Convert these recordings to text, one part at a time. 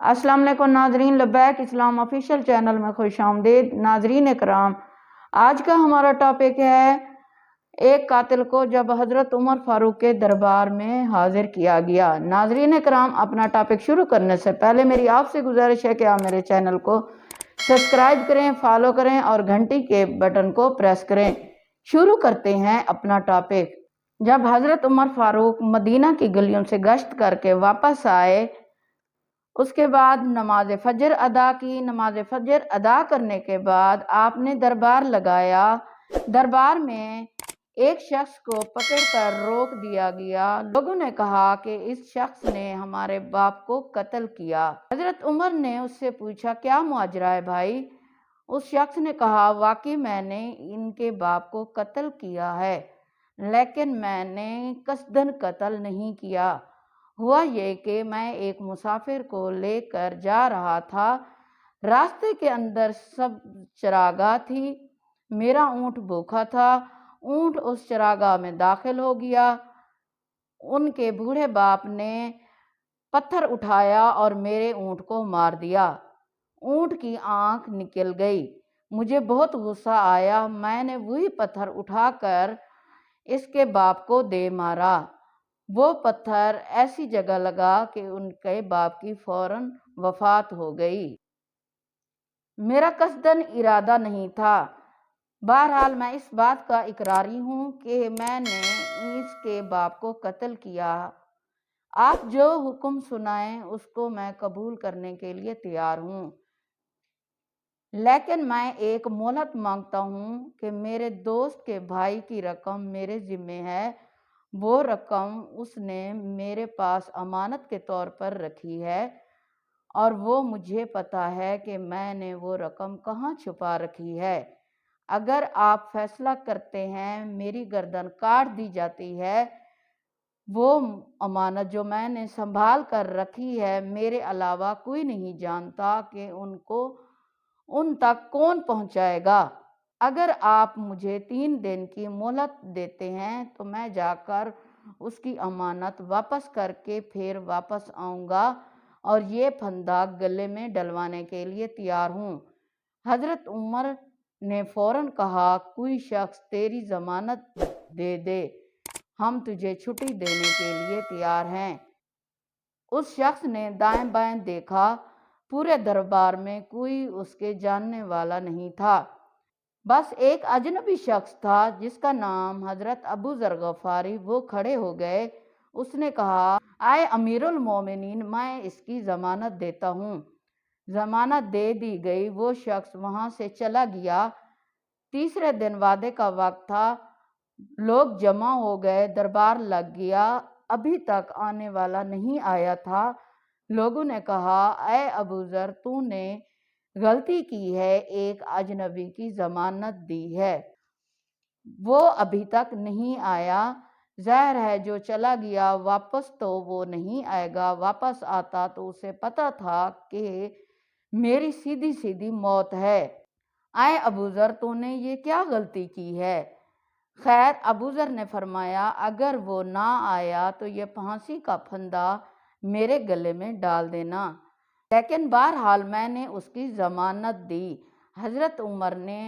السلام علیکم ناظرین، لبیک اسلام آفیشیل چینل میں خوش آمدید۔ ناظرین کرام، آج کا ہمارا ٹاپک ہے ایک قاتل کو جب حضرت عمر فاروق کے دربار میں حاضر کیا گیا۔ ناظرین کرام، اپنا ٹاپک شروع کرنے سے پہلے میری آپ سے گزارش ہے کہ آپ میرے چینل کو سبسکرائب کریں، فالو کریں اور گھنٹی کے بٹن کو پریس کریں۔ شروع کرتے ہیں اپنا ٹاپک۔ جب حضرت عمر فاروق مدینہ کی گلیوں سے گشت کر کے واپس آئے، اس کے بعد نماز فجر ادا کی۔ نماز فجر ادا کرنے کے بعد آپ نے دربار لگایا۔ دربار میں ایک شخص کو پکڑ کر روک دیا گیا۔ لوگوں نے کہا کہ اس شخص نے ہمارے باپ کو قتل کیا۔ حضرت عمر نے اس سے پوچھا، کیا ماجرا ہے بھائی؟ اس شخص نے کہا، واقعی میں نے ان کے باپ کو قتل کیا ہے، لیکن میں نے قصداً قتل نہیں کیا۔ ہوا یہ کہ میں ایک مسافر کو لے کر جا رہا تھا، راستے کے اندر سب چراگاہ تھی، میرا اونٹ بھوکا تھا، اونٹ اس چراگاہ میں داخل ہو گیا، ان کے بوڑھے باپ نے پتھر اٹھایا اور میرے اونٹ کو مار دیا، اونٹ کی آنکھ نکل گئی، مجھے بہت غصہ آیا، میں نے وہی پتھر اٹھا کر اس کے باپ کو دے مارا، وہ پتھر ایسی جگہ لگا کہ ان کے باپ کی فوراً وفات ہو گئی، میرا قصداً ارادہ نہیں تھا۔ بہرحال میں اس بات کا اقراری ہوں کہ میں نے اس کے باپ کو قتل کیا، آپ جو حکم سنائیں اس کو میں قبول کرنے کے لیے تیار ہوں، لیکن میں ایک مہلت مانگتا ہوں کہ میرے دوست کے بھائی کی رقم میرے ذمے ہے، وہ رقم اس نے میرے پاس امانت کے طور پر رکھی ہے اور وہ مجھے پتہ ہے کہ میں نے وہ رقم کہاں چھپا رکھی ہے، اگر آپ فیصلہ کرتے ہیں میری گردن کاٹ دی جاتی ہے، وہ امانت جو میں نے سنبھال کر رکھی ہے میرے علاوہ کوئی نہیں جانتا کہ ان تک کون پہنچائے گا، اگر آپ مجھے 3 دن کی مہلت دیتے ہیں تو میں جا کر اس کی امانت واپس کر کے پھر واپس آؤں گا اور یہ پھندا گلے میں ڈلوانے کے لیے تیار ہوں۔ حضرت عمر نے فوراً کہا، کوئی شخص تیری ضمانت دے دے، ہم تجھے چھٹی دینے کے لیے تیار ہیں۔ اس شخص نے دائیں بائیں دیکھا، پورے دربار میں کوئی اس کے جاننے والا نہیں تھا، بس ایک اجنبی شخص تھا جس کا نام حضرت ابو ذر غفاری۔ وہ کھڑے ہو گئے، اس نے کہا، اے امیر المومنین، میں اس کی ضمانت دیتا ہوں۔ ضمانت دے دی گئی، وہ شخص وہاں سے چلا گیا۔ تیسرے دن وعدے کا وقت تھا، لوگ جمع ہو گئے، دربار لگ گیا، ابھی تک آنے والا نہیں آیا تھا۔ لوگوں نے کہا، اے ابو ذر، تو نے غلطی کی ہے، ایک اجنبی کی ضمانت دی ہے، وہ ابھی تک نہیں آیا، ظاہر ہے جو چلا گیا واپس تو وہ نہیں آئے گا، واپس آتا تو اسے پتہ تھا کہ میری سیدھی سیدھی موت ہے، اے ابو ذر تو نے یہ کیا غلطی کی ہے؟ خیر، ابو ذر نے فرمایا، اگر وہ نہ آیا تو یہ پھانسی کا پھندا میرے گلے میں ڈال دینا، لیکن بہرحال میں نے اس کی ضمانت دی۔ حضرت عمر نے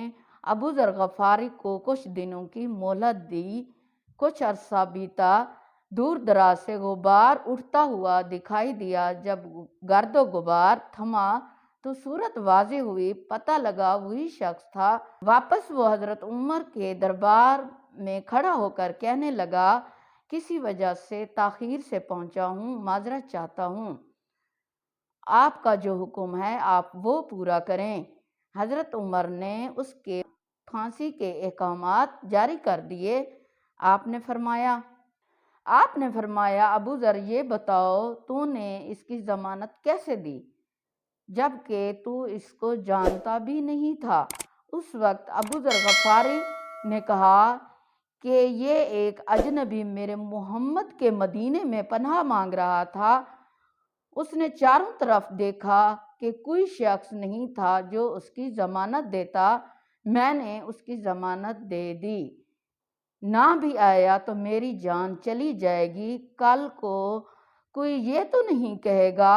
ابو ذر غفاری کو کچھ دنوں کی مہلت دی۔ کچھ عرصہ بیتا، دور دراز سے غبار اٹھتا ہوا دکھائی دیا، جب گرد و غبار تھما تو صورت واضح ہوئی، پتہ لگا وہی شخص تھا۔ واپس وہ حضرت عمر کے دربار میں کھڑا ہو کر کہنے لگا، کسی وجہ سے تاخیر سے پہنچا ہوں، معذرت چاہتا ہوں، آپ کا جو حکم ہے آپ وہ پورا کریں۔ حضرت عمر نے اس کے پھانسی کے احکامات جاری کر دیے۔ آپ نے فرمایا، ابو ذر یہ بتاؤ، تو نے اس کی ضمانت کیسے دی جبکہ تو اس کو جانتا بھی نہیں تھا؟ اس وقت ابو ذر غفاری نے کہا کہ یہ ایک اجنبی میرے محمد کے مدینے میں پناہ مانگ رہا تھا، اس نے چاروں طرف دیکھا کہ کوئی شخص نہیں تھا جو اس کی ضمانت دیتا، میں نے اس کی ضمانت دے دی، نہ بھی آیا تو میری جان چلی جائے گی، کل کو کوئی یہ تو نہیں کہے گا